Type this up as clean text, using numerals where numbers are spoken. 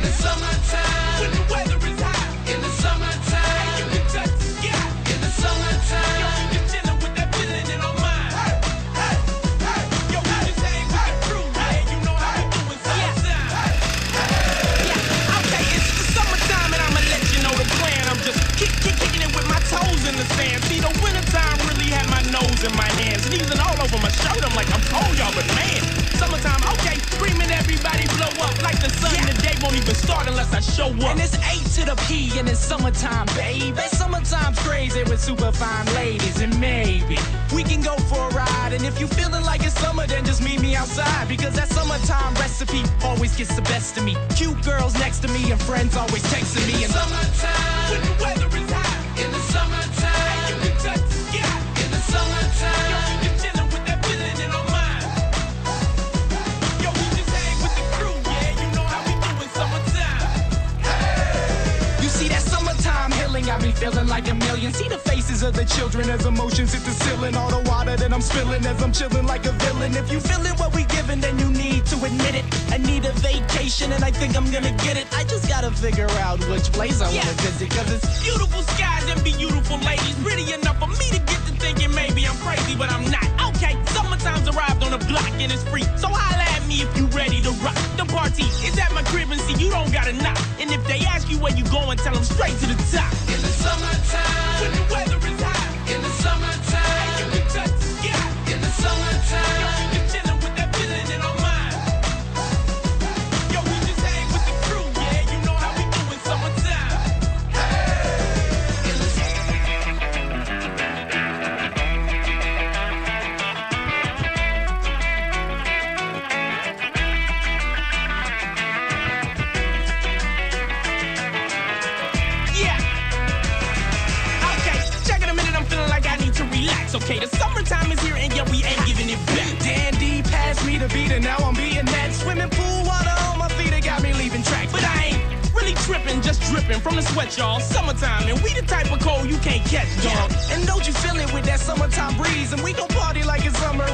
In the summertime, when the weather is hot. In the summertime, you can touch the sky. In the summertime, yo, we just chillin' with that feeling in our mind. Hey, hey, hey. Yo, we just hang with the crew, yeah, you know how we do in summertime. Yeah, okay, it's the summertime and I'ma let you know the plan. I'm just kicking it with my toes in the sand. See, the wintertime really had my nose in my hands, sneezing all over my shirt. I'm like, I'm cold, y'all, but man, summertime, okay, screaming everybody blow up like the sun. The day won't even start unless I show up. And it's 8 to the P and it's summertime, baby. Summertime's crazy with super fine ladies, and maybe we can go for a ride. And if you feeling like it's summer, then just meet me outside, because that summertime recipe always gets the best of me. Cute girls next to me and friends always texting me. In the summertime, when the weather is hot. In the summertime, you can touch the sky. In the summertime, yo, we just chillin' with that feeling in our mind. Yo, we just hang with the crew, yeah, you know how we do in summertime. You see that summertime healing got me feeling like a million. See the faces of the children as emotions hit the ceiling. All the water that I'm spilling as I'm chilling like a villain. If you feeling what we giving, then you need to admit it. I need a vacation and I think I'm gonna get it. I just gotta figure out which place I wanna visit, cause it's beautiful skies and beautiful ladies, pretty enough for me to get to thinking maybe I'm crazy, but I'm not. Okay, summertime's arrived on the block and it's free, so holla at me if you ready to rock. The party is at my crib and see you don't gotta knock. And if they ask you where you going, tell them straight to the top. In the summertime, when the weather is hot. In the summertime, you can touch the sky. In the summertime, yo, we just chillin' with that feeling in our mind. Yo, we just hang with the crew, yeah, you know how we do in summertime. In the relax, okay? The summertime is here and yeah, we ain't giving it back. Dandy passed me the beat and now I'm being that. Swimming pool water on my feet, it got me leaving track. But I ain't really tripping, just dripping from the sweat, y'all. Summertime, and we the type of cold you can't catch, dog. And don't you feel it with that summertime breeze? And we gon' party like it's summer